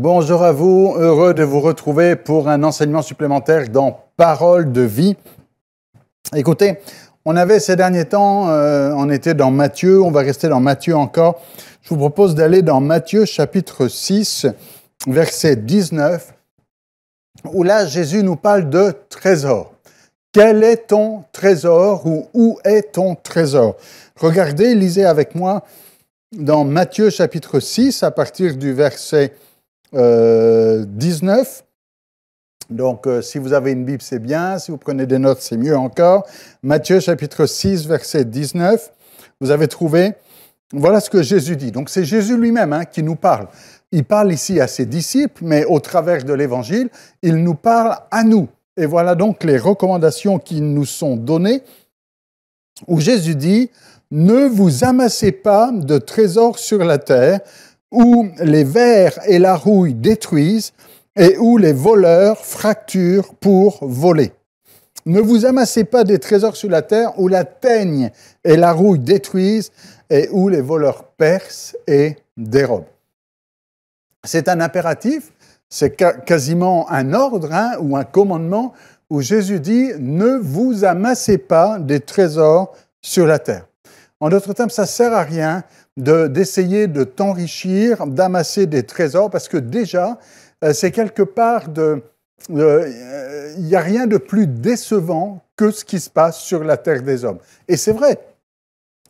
Bonjour à vous, heureux de vous retrouver pour un enseignement supplémentaire dans Parole de vie. Écoutez, on avait ces derniers temps, on était dans Matthieu, on va rester dans Matthieu encore. Je vous propose d'aller dans Matthieu chapitre 6, verset 19, où là Jésus nous parle de trésor. Quel est ton trésor ou où est ton trésor? Regardez, lisez avec moi dans Matthieu chapitre 6 à partir du verset 19. Donc, si vous avez une Bible, c'est bien. Si vous prenez des notes, c'est mieux encore. Matthieu, chapitre 6, verset 19. Vous avez trouvé. Voilà ce que Jésus dit. Donc, c'est Jésus lui-même qui nous parle. Il parle ici à ses disciples, mais au travers de l'Évangile, il nous parle à nous. Et voilà donc les recommandations qui nous sont données, où Jésus dit « Ne vous amassez pas de trésors sur la terre, où les vers et la rouille détruisent et où les voleurs fracturent pour voler. Ne vous amassez pas des trésors sur la terre où la teigne et la rouille détruisent et où les voleurs percent et dérobent. » C'est un impératif, c'est quasiment un ordre ou un commandement où Jésus dit « Ne vous amassez pas des trésors sur la terre ». En d'autres termes, ça ne sert à rien d'essayer de t'enrichir, d'amasser des trésors, parce que déjà, c'est quelque part il n'y a rien de plus décevant que ce qui se passe sur la terre des hommes. Et c'est vrai.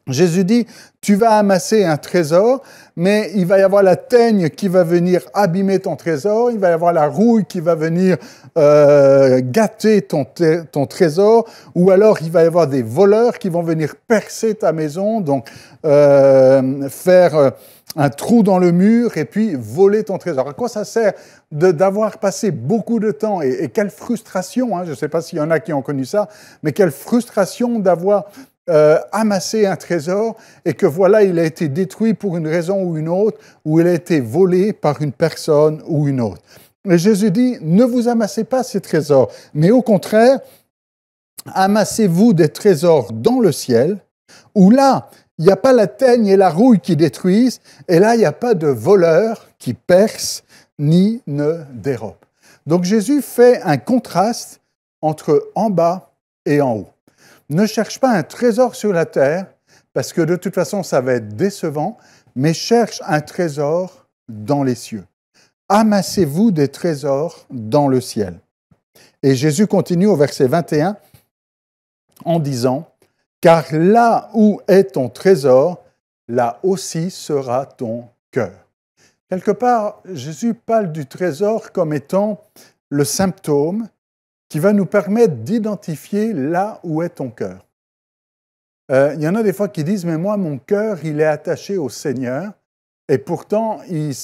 Jésus dit, tu vas amasser un trésor, mais il va y avoir la teigne qui va venir abîmer ton trésor, il va y avoir la rouille qui va venir gâter ton trésor, ou alors il va y avoir des voleurs qui vont venir percer ta maison, donc faire un trou dans le mur et puis voler ton trésor. À quoi ça sert d'avoir passé beaucoup de temps, et quelle frustration, je ne sais pas s'il y en a qui ont connu ça, mais quelle frustration d'avoir amassé un trésor et que voilà, il a été détruit pour une raison ou une autre, ou il a été volé par une personne ou une autre. Et Jésus dit, ne vous amassez pas ces trésors, mais au contraire, amassez-vous des trésors dans le ciel, où là, il n'y a pas la teigne et la rouille qui détruisent, et là, il n'y a pas de voleurs qui percent ni ne dérobent. Donc Jésus fait un contraste entre en bas et en haut. Ne cherche pas un trésor sur la terre, parce que de toute façon, ça va être décevant, mais cherche un trésor dans les cieux. Amassez-vous des trésors dans le ciel. Et Jésus continue au verset 21 en disant, « Car là où est ton trésor, là aussi sera ton cœur. » Quelque part, Jésus parle du trésor comme étant le symptôme qui va nous permettre d'identifier là où est ton cœur. Il y en a des fois qui disent « Mais moi, mon cœur, il est attaché au Seigneur. » Et pourtant, ils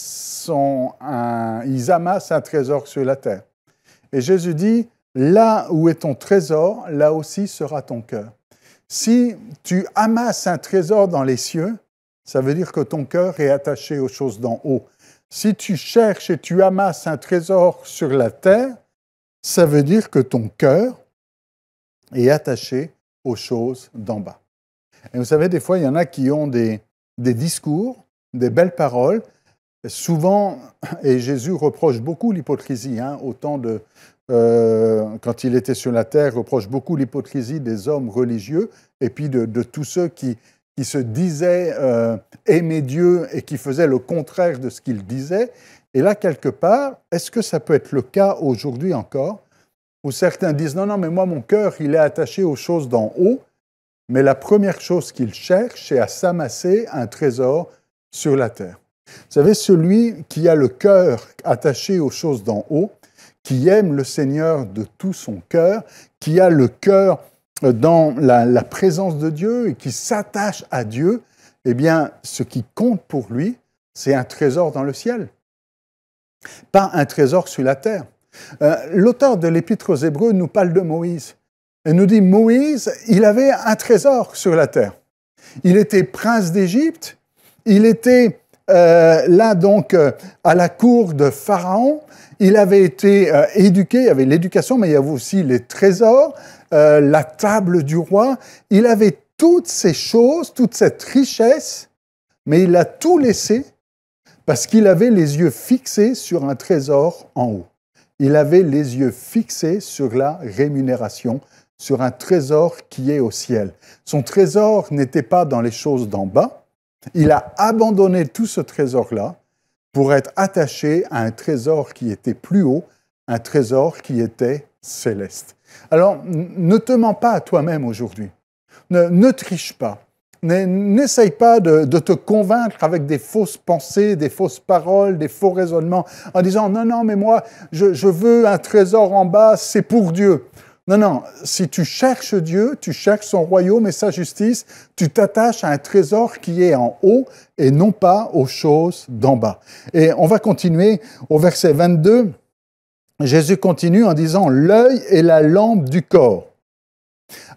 amassent un trésor sur la terre. Et Jésus dit « Là où est ton trésor, là aussi sera ton cœur. » Si tu amasses un trésor dans les cieux, ça veut dire que ton cœur est attaché aux choses d'en haut. Si tu cherches et tu amasses un trésor sur la terre, ça veut dire que ton cœur est attaché aux choses d'en bas. Et vous savez, des fois, il y en a qui ont des discours, des belles paroles. Souvent, et Jésus reproche beaucoup l'hypocrisie, autant quand il était sur la terre, reproche beaucoup l'hypocrisie des hommes religieux et puis de tous ceux qui se disaient aimer Dieu et qui faisaient le contraire de ce qu'il disait. Et là, quelque part, est-ce que ça peut être le cas aujourd'hui encore, où certains disent « Non, mais moi, mon cœur, il est attaché aux choses d'en haut, mais la première chose qu'il cherche, c'est à s'amasser un trésor sur la terre. » Vous savez, celui qui a le cœur attaché aux choses d'en haut, qui aime le Seigneur de tout son cœur, qui a le cœur dans la présence de Dieu et qui s'attache à Dieu, eh bien, ce qui compte pour lui, c'est un trésor dans le ciel. Pas un trésor sur la terre. L'auteur de l'Épître aux Hébreux nous parle de Moïse. Il nous dit, Moïse, il avait un trésor sur la terre. Il était prince d'Égypte, il était là donc à la cour de Pharaon, il avait été éduqué, il y avait l'éducation, mais il y avait aussi les trésors, la table du roi. Il avait toutes ces choses, toute cette richesse, mais il a tout laissé Parce qu'il avait les yeux fixés sur un trésor en haut. Il avait les yeux fixés sur la rémunération, sur un trésor qui est au ciel. Son trésor n'était pas dans les choses d'en bas. Il a abandonné tout ce trésor-là pour être attaché à un trésor qui était plus haut, un trésor qui était céleste. Alors, ne te mens pas à toi-même aujourd'hui. Ne triche pas. N'essaye pas de te convaincre avec des fausses pensées, des fausses paroles, des faux raisonnements, en disant « Non, mais moi, je veux un trésor en bas, c'est pour Dieu. » Non, si tu cherches Dieu, tu cherches son royaume et sa justice, tu t'attaches à un trésor qui est en haut et non pas aux choses d'en bas. Et on va continuer au verset 22. Jésus continue en disant « L'œil est la lampe du corps. »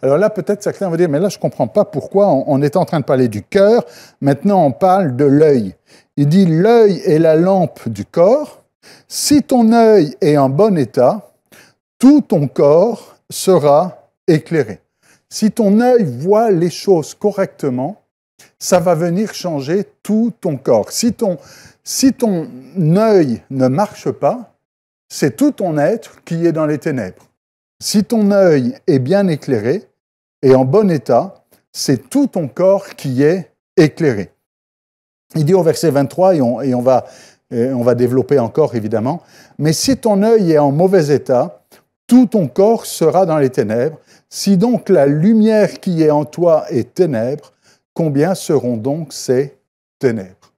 Alors là, peut-être certains vont dire, mais là, je ne comprends pas pourquoi on est en train de parler du cœur, maintenant on parle de l'œil. Il dit, l'œil est la lampe du corps. Si ton œil est en bon état, tout ton corps sera éclairé. Si ton œil voit les choses correctement, ça va venir changer tout ton corps. Si ton œil ne marche pas, c'est tout ton être qui est dans les ténèbres. Si ton œil est bien éclairé et en bon état, c'est tout ton corps qui est éclairé. Il dit au verset 23, et on va développer encore évidemment, « Mais si ton œil est en mauvais état, tout ton corps sera dans les ténèbres. Si donc la lumière qui est en toi est ténèbres, combien seront donc ces ténèbres ?»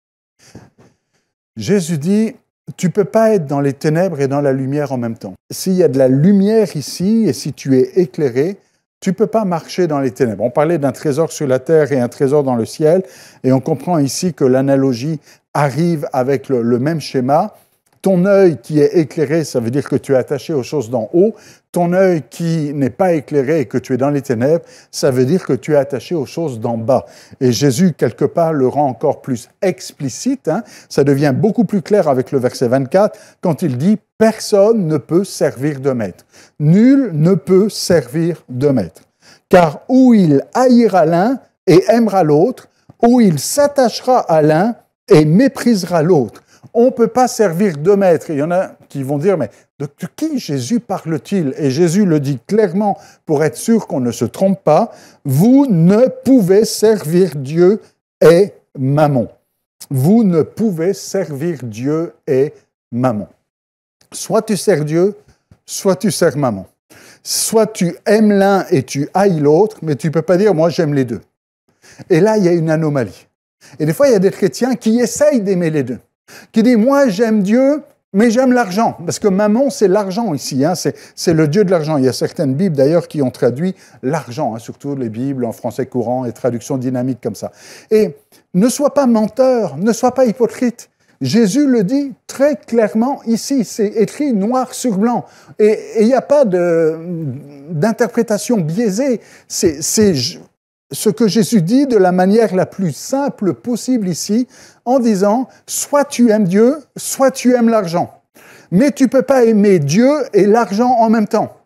Jésus dit, tu ne peux pas être dans les ténèbres et dans la lumière en même temps. S'il y a de la lumière ici et si tu es éclairé, tu ne peux pas marcher dans les ténèbres. On parlait d'un trésor sur la terre et un trésor dans le ciel, et on comprend ici que l'analogie arrive avec le même schéma. Ton œil qui est éclairé, ça veut dire que tu es attaché aux choses d'en haut. Ton œil qui n'est pas éclairé et que tu es dans les ténèbres, ça veut dire que tu es attaché aux choses d'en bas. Et Jésus, quelque part, le rend encore plus explicite. Ça devient beaucoup plus clair avec le verset 24, quand il dit « Personne ne peut servir de maître. Nul ne peut servir de maître. Car où il haïra l'un et aimera l'autre, où il s'attachera à l'un et méprisera l'autre. » On ne peut pas servir de maître. Il y en a qui vont dire, mais de qui Jésus parle-t-il? Et Jésus le dit clairement pour être sûr qu'on ne se trompe pas. Vous ne pouvez servir Dieu et Mammon. Vous ne pouvez servir Dieu et Mammon. Soit tu sers Dieu, soit tu sers Mammon. Soit tu aimes l'un et tu haïs l'autre, mais tu ne peux pas dire, moi j'aime les deux. Et là, il y a une anomalie. Et des fois, il y a des chrétiens qui essayent d'aimer les deux. Qui dit, moi j'aime Dieu, mais j'aime l'argent. Parce que Mammon, c'est l'argent ici, c'est le Dieu de l'argent. Il y a certaines Bibles d'ailleurs qui ont traduit l'argent, surtout les Bibles en français courant et traductions dynamiques comme ça. Et ne sois pas menteur, ne sois pas hypocrite. Jésus le dit très clairement ici, c'est écrit noir sur blanc. Et il n'y a pas d'interprétation biaisée. C'est ce que Jésus dit de la manière la plus simple possible ici, en disant, soit tu aimes Dieu, soit tu aimes l'argent. Mais tu ne peux pas aimer Dieu et l'argent en même temps.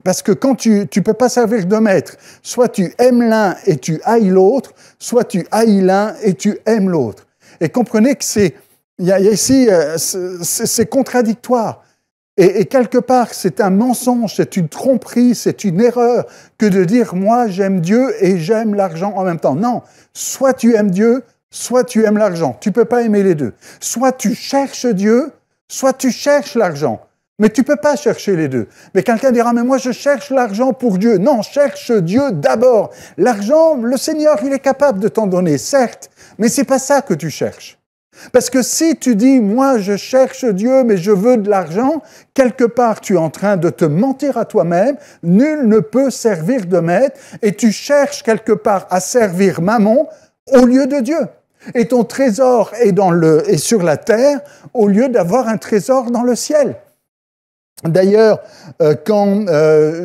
Parce que quand tu ne peux pas servir de maître, soit tu aimes l'un et tu haïs l'autre, soit tu haïs l'un et tu aimes l'autre. Et comprenez que c'est contradictoire. Et quelque part, c'est un mensonge, c'est une tromperie, c'est une erreur que de dire « moi, j'aime Dieu et j'aime l'argent en même temps ». Non, soit tu aimes Dieu, soit tu aimes l'argent. Tu ne peux pas aimer les deux. Soit tu cherches Dieu, soit tu cherches l'argent. Mais tu ne peux pas chercher les deux. Mais quelqu'un dira « mais moi, je cherche l'argent pour Dieu ». Non, cherche Dieu d'abord. L'argent, le Seigneur, il est capable de t'en donner, certes, mais ce n'est pas ça que tu cherches. Parce que si tu dis « moi, je cherche Dieu, mais je veux de l'argent », quelque part, tu es en train de te mentir à toi-même. Nul ne peut servir de maître et tu cherches quelque part à servir Mammon au lieu de Dieu. Et ton trésor est sur la terre au lieu d'avoir un trésor dans le ciel. D'ailleurs, quand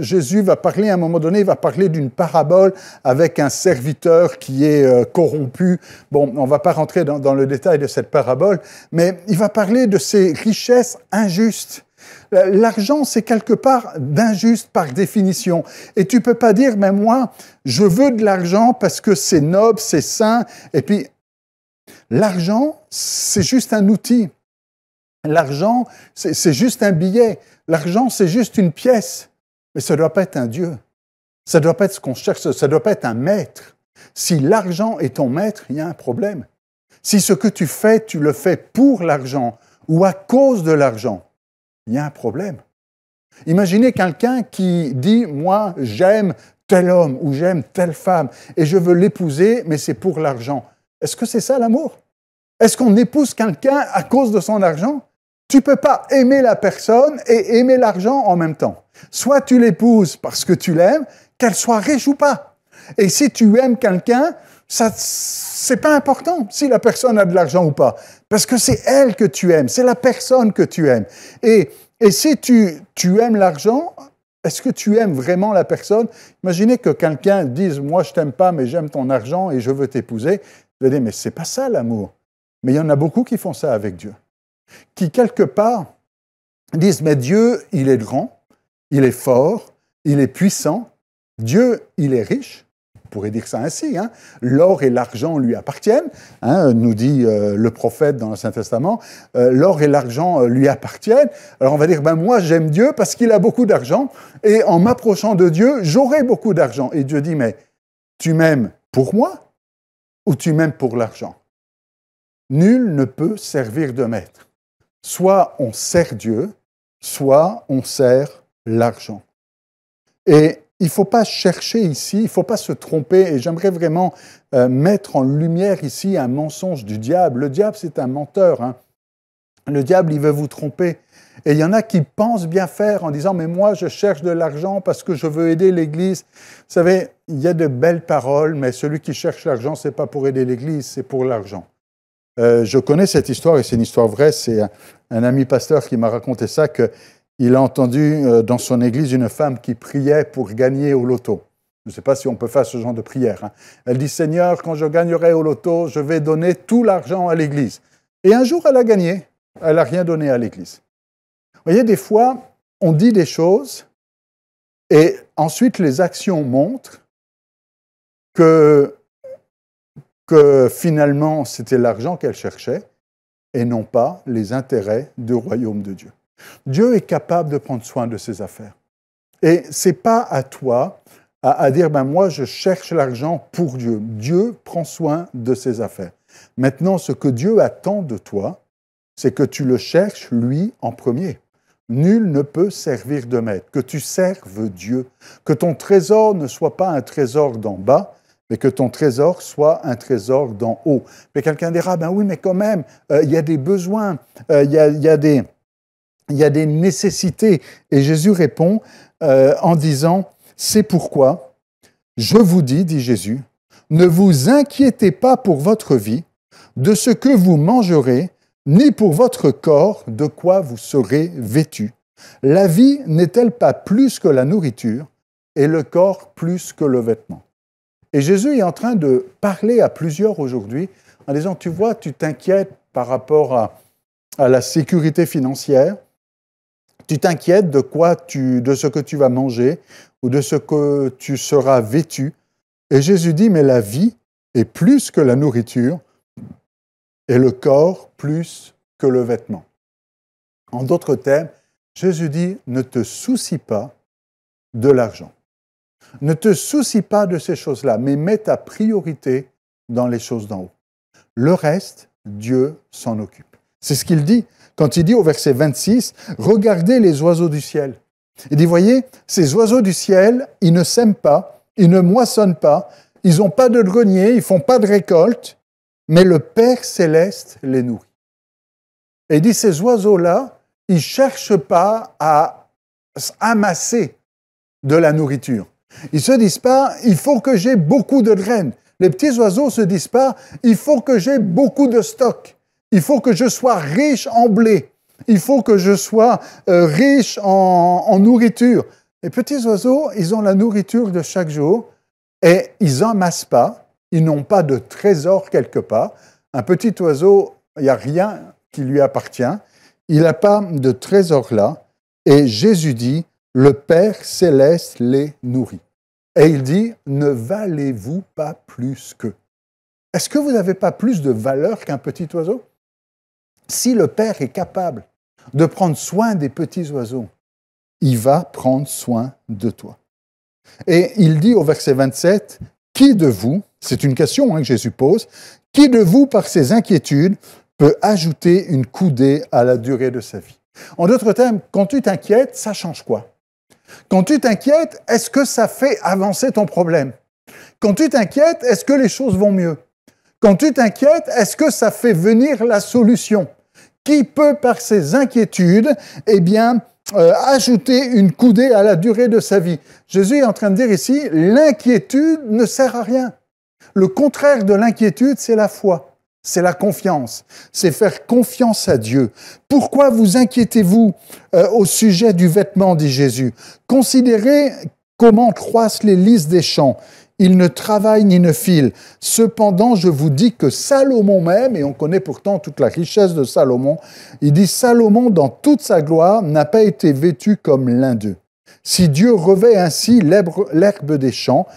Jésus va parler, à un moment donné, il va parler d'une parabole avec un serviteur qui est corrompu. Bon, on ne va pas rentrer dans le détail de cette parabole, mais il va parler de ces richesses injustes. L'argent, c'est quelque part d'injuste par définition. Et tu ne peux pas dire, mais moi, je veux de l'argent parce que c'est noble, c'est sain. Et puis, L'argent, c'est juste un outil. L'argent, c'est juste un billet. L'argent, c'est juste une pièce. Mais ça ne doit pas être un Dieu. Ça ne doit pas être ce qu'on cherche, ça ne doit pas être un maître. Si l'argent est ton maître, il y a un problème. Si ce que tu fais, tu le fais pour l'argent ou à cause de l'argent, il y a un problème. Imaginez quelqu'un qui dit « Moi, j'aime tel homme ou j'aime telle femme et je veux l'épouser, mais c'est pour l'argent. » Est-ce que c'est ça l'amour? Est-ce qu'on épouse quelqu'un à cause de son argent? Tu ne peux pas aimer la personne et aimer l'argent en même temps. Soit tu l'épouses parce que tu l'aimes, qu'elle soit riche ou pas. Et si tu aimes quelqu'un, c'est pas important si la personne a de l'argent ou pas. Parce que c'est elle que tu aimes, c'est la personne que tu aimes. Et si tu aimes l'argent, est-ce que tu aimes vraiment la personne? Imaginez que quelqu'un dise « Moi, je t'aime pas, mais j'aime ton argent et je veux t'épouser. » Je vais dire « Mais c'est pas ça l'amour. » Mais il y en a beaucoup qui font ça avec Dieu. Qui, quelque part, disent « Mais Dieu, il est grand, il est fort, il est puissant. Dieu, il est riche. » On pourrait dire ça ainsi. Hein. L'or et l'argent lui appartiennent, hein, nous dit le prophète dans l'Ancien Testament. L'or et l'argent lui appartiennent. Alors on va dire, moi j'aime Dieu parce qu'il a beaucoup d'argent et en m'approchant de Dieu, j'aurai beaucoup d'argent. Et Dieu dit, mais tu m'aimes pour moi ou tu m'aimes pour l'argent? Nul ne peut servir de maître. Soit on sert Dieu, soit on sert l'argent. Et il ne faut pas chercher ici, il ne faut pas se tromper, et j'aimerais vraiment mettre en lumière ici un mensonge du diable. Le diable, c'est un menteur. Hein. Le diable, il veut vous tromper. Et il y en a qui pensent bien faire en disant « Mais moi, je cherche de l'argent parce que je veux aider l'Église. » Vous savez, il y a de belles paroles, mais celui qui cherche l'argent, ce n'est pas pour aider l'Église, c'est pour l'argent. Je connais cette histoire, et c'est une histoire vraie. C'est un ami pasteur qui m'a raconté ça, qu'il a entendu dans son église une femme qui priait pour gagner au loto. Je ne sais pas si on peut faire ce genre de prière. Hein. Elle dit « Seigneur, quand je gagnerai au loto, je vais donner tout l'argent à l'église. » Et un jour, elle a gagné. Elle n'a rien donné à l'église. Vous voyez, des fois, on dit des choses et ensuite les actions montrent que finalement, c'était l'argent qu'elle cherchait et non pas les intérêts du royaume de Dieu. Dieu est capable de prendre soin de ses affaires. Et ce n'est pas à toi à dire, moi, je cherche l'argent pour Dieu. Dieu prend soin de ses affaires. Maintenant, ce que Dieu attend de toi, c'est que tu le cherches, lui, en premier. Nul ne peut servir de maître, que tu serves Dieu, que ton trésor ne soit pas un trésor d'en bas, mais que ton trésor soit un trésor d'en haut. Mais quelqu'un dira, oui, mais quand même, il y a des besoins, il y a des nécessités. Et Jésus répond en disant, c'est pourquoi, je vous dis, dit Jésus, ne vous inquiétez pas pour votre vie, de ce que vous mangerez, ni pour votre corps, de quoi vous serez vêtus. La vie n'est-elle pas plus que la nourriture, et le corps plus que le vêtement? Et Jésus est en train de parler à plusieurs aujourd'hui en disant, tu vois, tu t'inquiètes par rapport à la sécurité financière, tu t'inquiètes de ce que tu vas manger ou de ce que tu seras vêtu. Et Jésus dit, mais la vie est plus que la nourriture et le corps plus que le vêtement. En d'autres termes, Jésus dit, ne te soucie pas de l'argent. Ne te soucie pas de ces choses-là, mais mets ta priorité dans les choses d'en haut. Le reste, Dieu s'en occupe. C'est ce qu'il dit quand il dit au verset 26, « Regardez les oiseaux du ciel. » Il dit, voyez, ces oiseaux du ciel, ils ne sèment pas, ils ne moissonnent pas, ils n'ont pas de grenier, ils ne font pas de récolte, mais le Père céleste les nourrit. Et il dit, ces oiseaux-là, ils ne cherchent pas à amasser de la nourriture. Ils ne se disent pas, il faut que j'ai beaucoup de graines. Les petits oiseaux ne se disent pas, il faut que j'ai beaucoup de stock. Il faut que je sois riche en blé. Il faut que je sois riche en nourriture. Les petits oiseaux, ils ont la nourriture de chaque jour et ils n'amassent pas. Ils n'ont pas de trésor quelque part. Un petit oiseau, il n'y a rien qui lui appartient. Il n'a pas de trésor là. Et Jésus dit, le Père céleste les nourrit. Et il dit, ne valez-vous pas plus qu'eux? Est-ce que vous n'avez pas plus de valeur qu'un petit oiseau? Si le Père est capable de prendre soin des petits oiseaux, il va prendre soin de toi. Et il dit au verset 27, « Qui de vous, c'est une question que Jésus pose, qui de vous, par ses inquiétudes, peut ajouter une coudée à la durée de sa vie ?» En d'autres termes, quand tu t'inquiètes, ça change quoi? Quand tu t'inquiètes, est-ce que ça fait avancer ton problème? Quand tu t'inquiètes, est-ce que les choses vont mieux? Quand tu t'inquiètes, est-ce que ça fait venir la solution? Qui peut, par ses inquiétudes, ajouter une coudée à la durée de sa vie? Jésus est en train de dire ici, l'inquiétude ne sert à rien. Le contraire de l'inquiétude, c'est la foi. C'est la confiance, c'est faire confiance à Dieu. Pourquoi vous inquiétez-vous au sujet du vêtement, dit Jésus? Considérez comment croissent les lys des champs. Ils ne travaillent ni ne filent. Cependant, je vous dis que Salomon même, et on connaît pourtant toute la richesse de Salomon, il dit Salomon, dans toute sa gloire, n'a pas été vêtu comme l'un d'eux. Si Dieu revêt ainsi l'herbe des champs,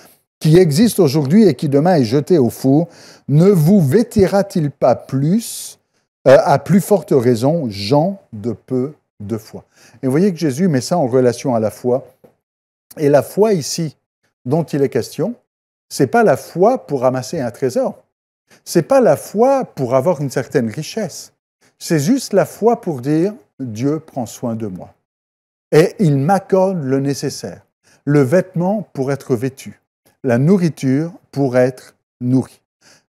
qui existe aujourd'hui et qui demain est jetée au four, ne vous vêtira-t-il pas plus, à plus forte raison, gens de peu de foi? Et vous voyez que Jésus met ça en relation à la foi. Et la foi ici, dont il est question, c'est pas la foi pour amasser un trésor. C'est pas la foi pour avoir une certaine richesse. C'est juste la foi pour dire « Dieu prend soin de moi ». Et il m'accorde le nécessaire. Le vêtement pour être vêtu. La nourriture pour être nourri.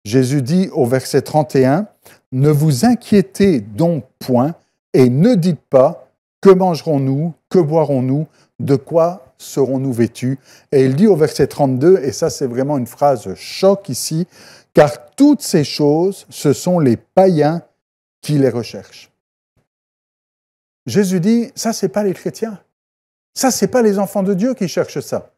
Jésus dit au verset 31, « Ne vous inquiétez donc point et ne dites pas « Que mangerons-nous? Que boirons-nous? De quoi serons-nous vêtus ?» Et il dit au verset 32, et ça c'est vraiment une phrase choc ici, « Car toutes ces choses, ce sont les païens qui les recherchent. » Jésus dit, ça c'est pas les chrétiens. Ça c'est pas les enfants de Dieu qui cherchent ça.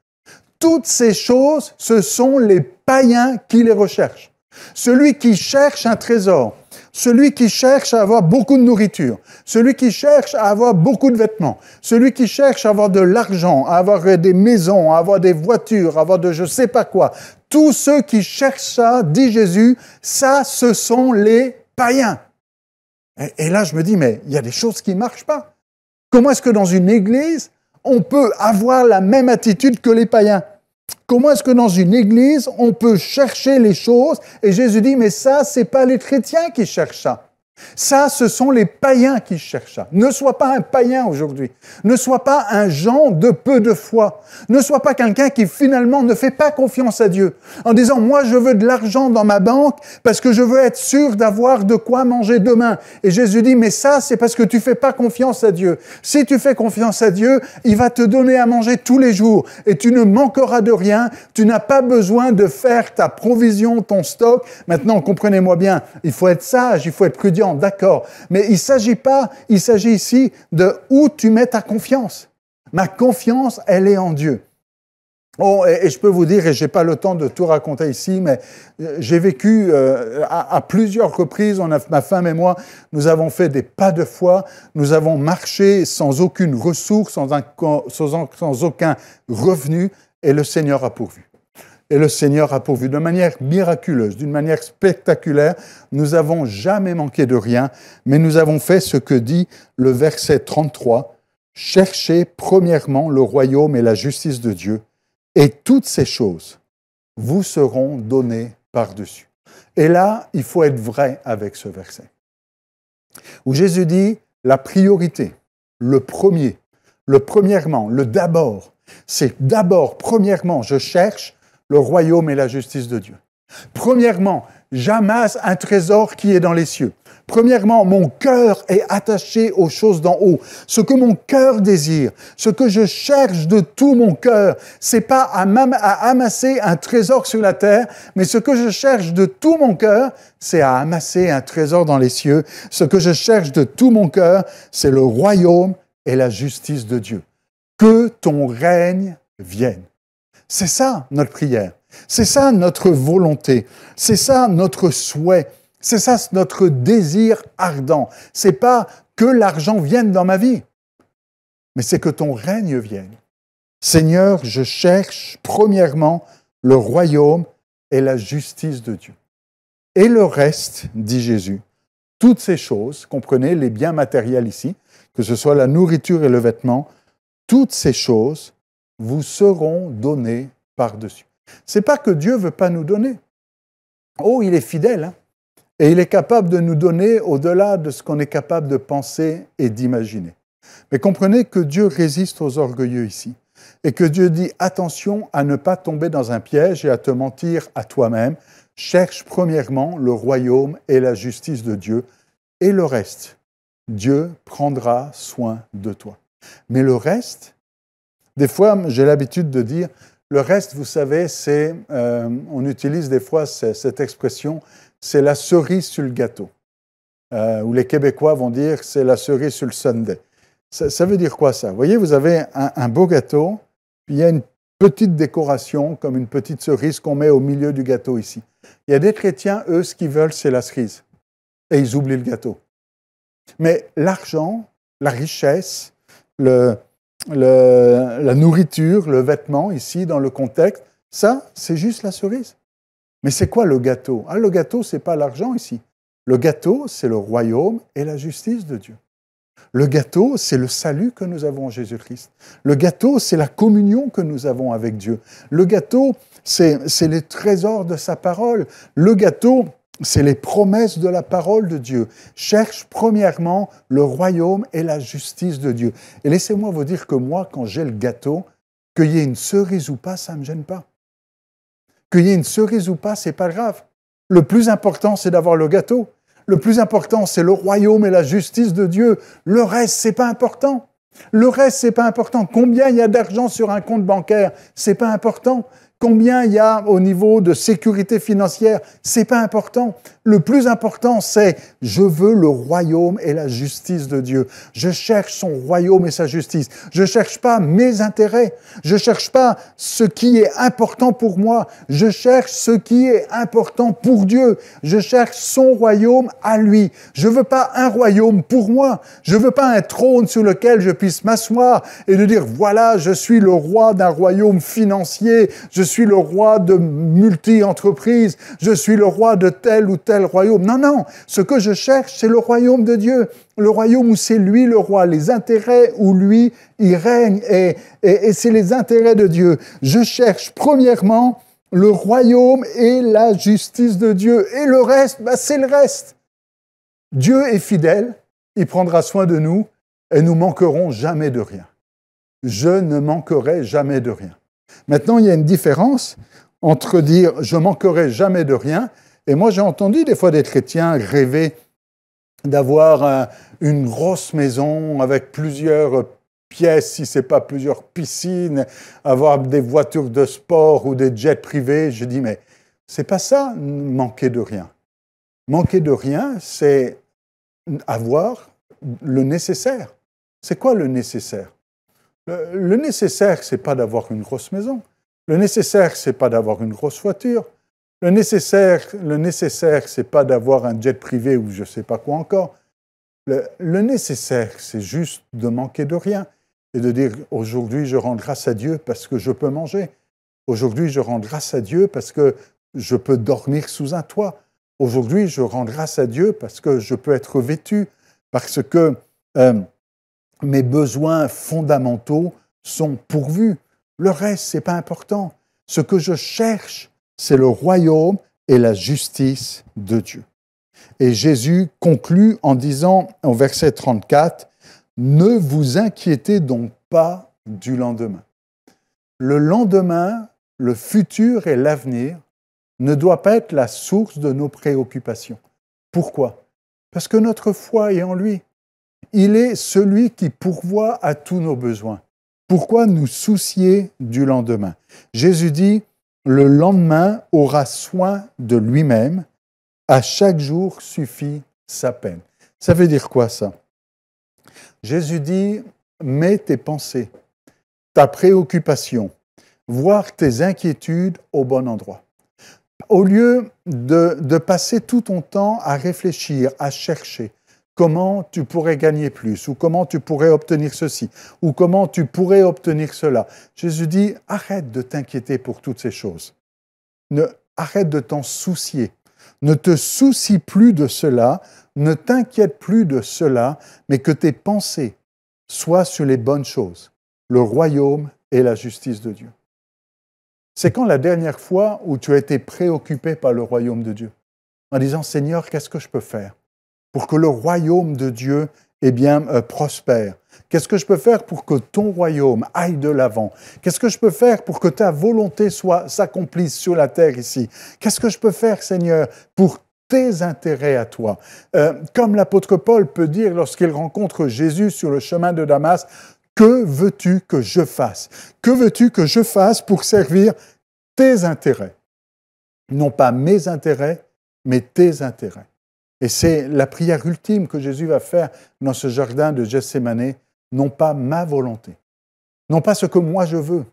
Toutes ces choses, ce sont les païens qui les recherchent. Celui qui cherche un trésor, celui qui cherche à avoir beaucoup de nourriture, celui qui cherche à avoir beaucoup de vêtements, celui qui cherche à avoir de l'argent, à avoir des maisons, à avoir des voitures, à avoir de je sais pas quoi. Tous ceux qui cherchent ça, dit Jésus, ça, ce sont les païens. Et là, je me dis, mais il y a des choses qui ne marchent pas. Comment est-ce que dans une église, on peut avoir la même attitude que les païens? Comment est-ce que dans une église, on peut chercher les choses? Et Jésus dit, mais ça, ce n'est pas les chrétiens qui cherchent ça. Ça, ce sont les païens qui cherchent ça. Ne sois pas un païen aujourd'hui. Ne sois pas un gens de peu de foi. Ne sois pas quelqu'un qui finalement ne fait pas confiance à Dieu. En disant, moi, je veux de l'argent dans ma banque parce que je veux être sûr d'avoir de quoi manger demain. Et Jésus dit, mais ça, c'est parce que tu fais pas confiance à Dieu. Si tu fais confiance à Dieu, il va te donner à manger tous les jours et tu ne manqueras de rien. Tu n'as pas besoin de faire ta provision, ton stock. Maintenant, comprenez-moi bien, il faut être sage, il faut être prudent. D'accord, mais il s'agit ici de où tu mets ta confiance. Ma confiance, elle est en Dieu. Oh, et je peux vous dire, et je n'ai pas le temps de tout raconter ici, mais j'ai vécu à plusieurs reprises, ma femme et moi, nous avons fait des pas de foi, nous avons marché sans aucune ressource, sans aucun revenu, et le Seigneur a pourvu. Et le Seigneur a pourvu de manière miraculeuse, d'une manière spectaculaire. Nous n'avons jamais manqué de rien, mais nous avons fait ce que dit le verset 33. « Cherchez premièrement le royaume et la justice de Dieu, et toutes ces choses vous seront données par-dessus. » Et là, il faut être vrai avec ce verset. Où Jésus dit, la priorité, le premièrement, le d'abord, c'est d'abord, premièrement, je cherche le royaume et la justice de Dieu. Premièrement, j'amasse un trésor qui est dans les cieux. Premièrement, mon cœur est attaché aux choses d'en haut. Ce que mon cœur désire, ce que je cherche de tout mon cœur, c'est pas à amasser un trésor sur la terre, mais ce que je cherche de tout mon cœur, c'est à amasser un trésor dans les cieux. Ce que je cherche de tout mon cœur, c'est le royaume et la justice de Dieu. Que ton règne vienne. C'est ça notre prière, c'est ça notre volonté, c'est ça notre souhait, c'est ça notre désir ardent. C'est pas que l'argent vienne dans ma vie, mais c'est que ton règne vienne. Seigneur, je cherche premièrement le royaume et la justice de Dieu. Et le reste, dit Jésus, toutes ces choses, comprenez les biens matériels ici, que ce soit la nourriture et le vêtement, toutes ces choses vous seront données par-dessus. Ce n'est pas que Dieu ne veut pas nous donner. Oh, il est fidèle, hein? Et il est capable de nous donner au-delà de ce qu'on est capable de penser et d'imaginer. Mais comprenez que Dieu résiste aux orgueilleux ici. Et que Dieu dit attention à ne pas tomber dans un piège et à te mentir à toi-même. Cherche premièrement le royaume et la justice de Dieu. Et le reste, Dieu prendra soin de toi. Mais le reste, des fois, j'ai l'habitude de dire, le reste, vous savez, c'est, on utilise des fois cette expression, c'est la cerise sur le gâteau. Ou les Québécois vont dire, c'est la cerise sur le sundae. Ça veut dire quoi ça? Vous voyez, vous avez un beau gâteau, puis il y a une petite décoration, comme une petite cerise qu'on met au milieu du gâteau ici. Il y a des chrétiens, eux, ce qu'ils veulent, c'est la cerise. Et ils oublient le gâteau. Mais l'argent, la richesse, la nourriture, le vêtement, ici, dans le contexte, ça, c'est juste la cerise. Mais c'est quoi le gâteau? Ah, le gâteau, ce n'est pas l'argent ici. Le gâteau, c'est le royaume et la justice de Dieu. Le gâteau, c'est le salut que nous avons en Jésus-Christ. Le gâteau, c'est la communion que nous avons avec Dieu. Le gâteau, c'est les trésors de sa parole. Le gâteau, c'est les promesses de la parole de Dieu. Cherche premièrement le royaume et la justice de Dieu. Et laissez-moi vous dire que moi, quand j'ai le gâteau, qu'il y ait une cerise ou pas, ça ne me gêne pas. Qu'il y ait une cerise ou pas, ce n'est pas grave. Le plus important, c'est d'avoir le gâteau. Le plus important, c'est le royaume et la justice de Dieu. Le reste, ce n'est pas important. Le reste, ce n'est pas important. Combien il y a d'argent sur un compte bancaire, ce n'est pas important. Combien il y a au niveau de sécurité financière, ce n'est pas important. Le plus important, c'est je veux le royaume et la justice de Dieu. Je cherche son royaume et sa justice. Je ne cherche pas mes intérêts. Je ne cherche pas ce qui est important pour moi. Je cherche ce qui est important pour Dieu. Je cherche son royaume à lui. Je ne veux pas un royaume pour moi. Je ne veux pas un trône sur lequel je puisse m'asseoir et de dire, voilà, je suis le roi d'un royaume financier. Je suis le roi de multi-entreprises, je suis le roi de tel ou tel royaume. Non, non, ce que je cherche, c'est le royaume de Dieu. Le royaume où c'est lui le roi, les intérêts où lui, il règne, et c'est les intérêts de Dieu. Je cherche premièrement le royaume et la justice de Dieu. Et le reste, c'est le reste. Dieu est fidèle, il prendra soin de nous, et nous manquerons jamais de rien. Je ne manquerai jamais de rien. Maintenant, il y a une différence entre dire « je manquerai jamais de rien » et moi, j'ai entendu des fois des chrétiens rêver d'avoir une grosse maison avec plusieurs pièces, si ce n'est pas plusieurs piscines, avoir des voitures de sport ou des jets privés. Je dis, mais ce n'est pas ça, manquer de rien. Manquer de rien, c'est avoir le nécessaire. C'est quoi le nécessaire? Le nécessaire, ce n'est pas d'avoir une grosse maison. Le nécessaire, ce n'est pas d'avoir une grosse voiture. Le nécessaire, ce n'est pas d'avoir un jet privé ou je ne sais pas quoi encore. Le nécessaire, c'est juste de manquer de rien et de dire « aujourd'hui, je rends grâce à Dieu parce que je peux manger. Aujourd'hui, je rends grâce à Dieu parce que je peux dormir sous un toit. Aujourd'hui, je rends grâce à Dieu parce que je peux être vêtu, parce que mes besoins fondamentaux sont pourvus. Le reste, ce n'est pas important. Ce que je cherche, c'est le royaume et la justice de Dieu. » Et Jésus conclut en disant au verset 34, « Ne vous inquiétez donc pas du lendemain. » Le lendemain, le futur et l'avenir ne doivent pas être la source de nos préoccupations. Pourquoi? Parce que notre foi est en lui. Il est celui qui pourvoit à tous nos besoins. Pourquoi nous soucier du lendemain? Jésus dit, le lendemain aura soin de lui-même, à chaque jour suffit sa peine. Ça veut dire quoi ça? Jésus dit, mets tes pensées, ta préoccupation, voire tes inquiétudes au bon endroit. Au lieu de passer tout ton temps à réfléchir, à chercher, comment tu pourrais gagner plus, ou comment tu pourrais obtenir ceci, ou comment tu pourrais obtenir cela. Jésus dit, arrête de t'inquiéter pour toutes ces choses. Arrête de t'en soucier. Ne te soucie plus de cela, ne t'inquiète plus de cela, mais que tes pensées soient sur les bonnes choses, le royaume et la justice de Dieu. C'est quand la dernière fois où tu as été préoccupé par le royaume de Dieu, en disant, Seigneur, qu'est-ce que je peux faire pour que le royaume de Dieu prospère? Qu'est-ce que je peux faire pour que ton royaume aille de l'avant? Qu'est-ce que je peux faire pour que ta volonté s'accomplisse sur la terre ici? Qu'est-ce que je peux faire, Seigneur, pour tes intérêts à toi? Comme l'apôtre Paul peut dire lorsqu'il rencontre Jésus sur le chemin de Damas, que veux-tu que je fasse? Que veux-tu que je fasse pour servir tes intérêts? Non pas mes intérêts, mais tes intérêts. Et c'est la prière ultime que Jésus va faire dans ce jardin de Gethsémani, non pas ma volonté, non pas ce que moi je veux,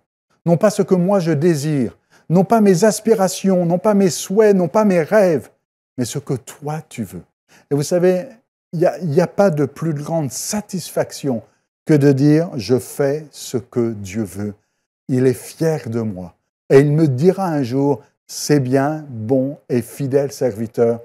non pas ce que moi je désire, non pas mes aspirations, non pas mes souhaits, non pas mes rêves, mais ce que toi tu veux. Et vous savez, il n'y a pas de plus grande satisfaction que de dire « je fais ce que Dieu veut ». Il est fier de moi. Et il me dira un jour « c'est bien, bon et fidèle serviteur,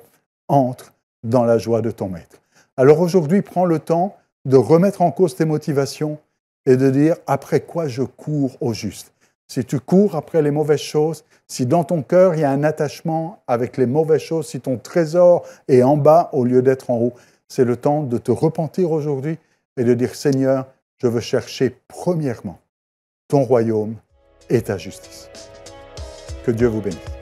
entre dans la joie de ton maître ». Alors aujourd'hui, prends le temps de remettre en cause tes motivations et de dire « après quoi je cours au juste ». Si tu cours après les mauvaises choses, si dans ton cœur il y a un attachement avec les mauvaises choses, si ton trésor est en bas au lieu d'être en haut, c'est le temps de te repentir aujourd'hui et de dire « Seigneur, je veux chercher premièrement ton royaume et ta justice ». Que Dieu vous bénisse.